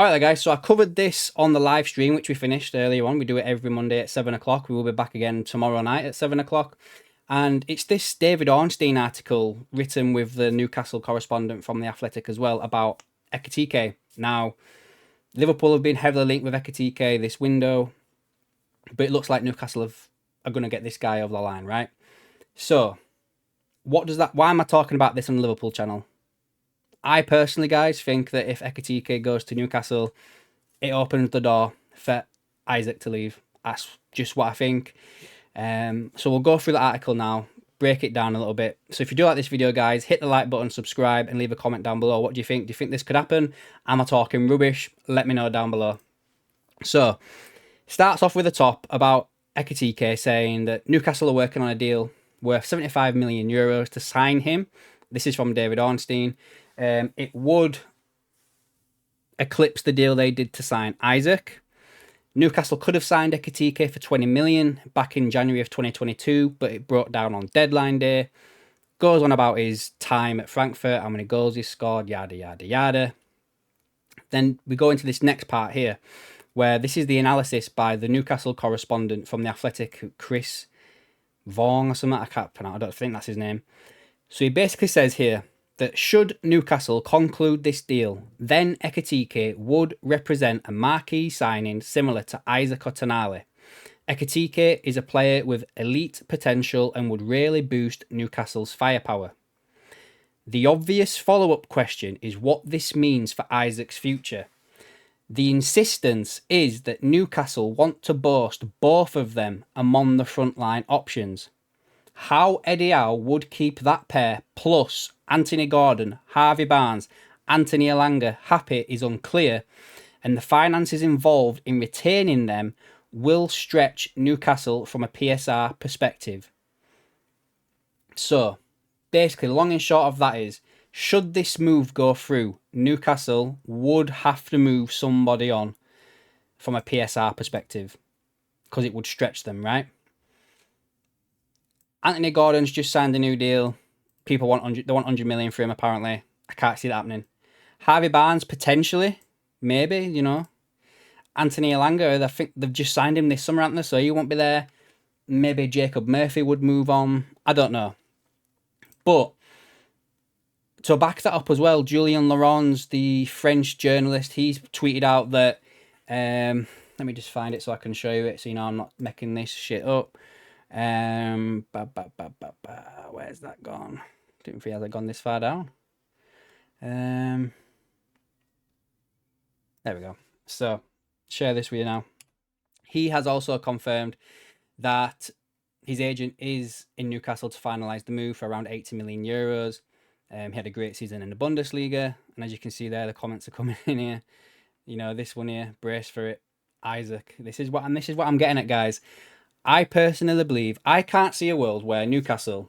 All right, guys. So I covered this on the live stream, which we finished earlier on. We do it every Monday at 7 o'clock. We will be back again tomorrow night at 7 o'clock. And it's this David Ornstein article written with the Newcastle correspondent from The Athletic as well about Ekitike. Now, Liverpool have been heavily linked with Ekitike this window, but it looks like Newcastle are going to get this guy over the line, right? So, what does that? Why am I talking about this on the Liverpool channel? I personally, guys, think that if Ekitike goes to Newcastle, it opens the door for Isak to leave. That's just what I think. So we'll go through the article now, break it down a little bit. So if you do like this video, guys, hit the like button, subscribe, and leave a comment down below. What do you think? Do you think this could happen? Am I talking rubbish? Let me know down below. So, starts off with the top about Ekitike saying that Newcastle are working on a deal worth 75 million euros to sign him. This is from David Ornstein. It would eclipse the deal they did to sign Isak. Newcastle could have signed Ekitike for 20 million back in January of 2022, but it broke down on deadline day. Goes on about his time at Frankfurt, how many goals he scored, yada, yada, yada. Then we go into this next part here, where this is the analysis by the Newcastle correspondent from The Athletic, Chris Vaughan or something. I can't pronounce, I don't think that's his name. So he basically says here that should Newcastle conclude this deal, then Ekitike would represent a marquee signing similar to Isak or Tonali. Ekitike is a player with elite potential and would really boost Newcastle's firepower. The obvious follow-up question is what this means for Isak's future. The insistence is that Newcastle want to boast both of them among the frontline options. How Eddie Howe would keep that pair plus Anthony Gordon, Harvey Barnes, Anthony Elanga happy is unclear, and the finances involved in retaining them will stretch Newcastle from a PSR perspective. So, basically, long and short of that is, should this move go through, Newcastle would have to move somebody on from a PSR perspective because it would stretch them, right? Anthony Gordon's just signed a new deal. People want 100 million for him, apparently. I can't see that happening. Harvey Barnes, potentially. Maybe, you know. Anthony Elanga, I think they've just signed him this summer, haven't they? So he won't be there. Maybe Jacob Murphy would move on. I don't know. But to back that up as well, Julien Laurens, the French journalist, he's tweeted out that... let me just find it so I can show you it so you know I'm not making this shit up. Where's that gone? Didn't feel it gone this far down. There we go. So, share this with you now. He has also confirmed that his agent is in Newcastle to finalise the move for around 80 million euros. He had a great season in the Bundesliga, and as you can see there, the comments are coming in here. You know, this one here, brace for it, Isak. This is what I'm getting at, guys. I personally believe I can't see a world where Newcastle,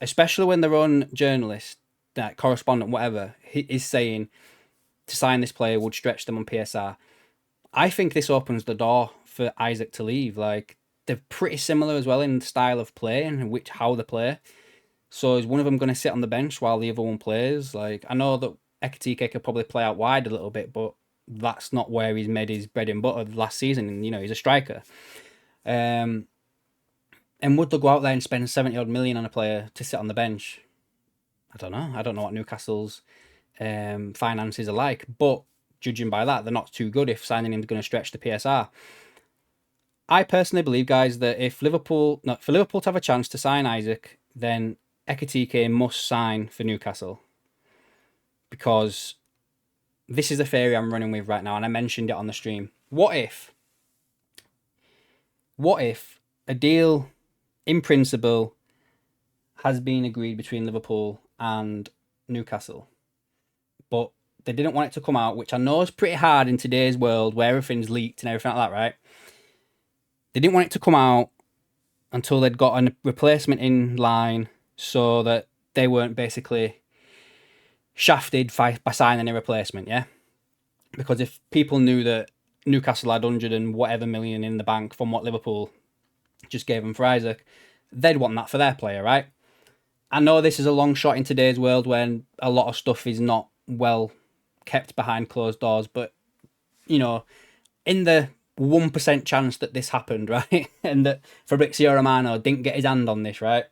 especially when their own journalist, that correspondent, whatever, is saying to sign this player would stretch them on PSR. I think this opens the door for Isak to leave. Like, they're pretty similar as well in style of play and how they play. So is one of them going to sit on the bench while the other one plays? Like, I know that Ekitike could probably play out wide a little bit, but that's not where he's made his bread and butter last season. And, you know, he's a striker. And would they go out there and spend 70 odd million on a player to sit on the bench? I don't know. I don't know what Newcastle's finances are like, but judging by that, they're not too good if signing him is going to stretch the PSR. I personally believe, guys, that if for Liverpool to have a chance to sign Isak, then Ekitike must sign for Newcastle, because this is a theory I'm running with right now, and I mentioned it on the stream. What if a deal in principle has been agreed between Liverpool and Newcastle, but they didn't want it to come out, which I know is pretty hard in today's world where everything's leaked and everything like that, right? They didn't want it to come out until they'd got a replacement in line so that they weren't basically shafted by signing a replacement, yeah? Because if people knew that Newcastle had 100 and whatever million in the bank from what Liverpool just gave them for Isak, they'd want that for their player, right? I know this is a long shot in today's world when a lot of stuff is not well kept behind closed doors, but you know, in the 1% chance that this happened, right? And that Fabrizio Romano didn't get his hand on this, right?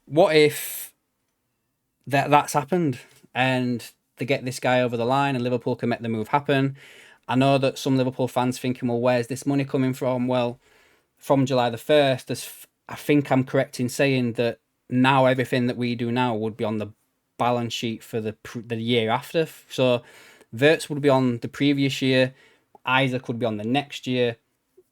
What if that's happened and they get this guy over the line and Liverpool can make the move happen? I know that some Liverpool fans thinking, well, where's this money coming from? Well, from July the 1st, I think I'm correct in saying that now everything that we do now would be on the balance sheet for the year after. So Verts would be on the previous year, Isak would be on the next year.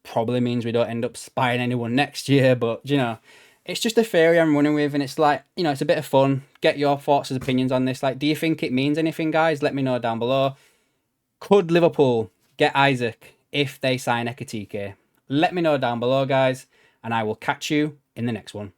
Probably means we don't end up buying anyone next year, but you know, it's just a theory I'm running with, and it's like, you know, it's a bit of fun. Get your thoughts and opinions on this. Like, do you think it means anything, guys? Let me know down below. Could Liverpool get Isak if they sign Ekitike? Let me know down below, guys, and I will catch you in the next one.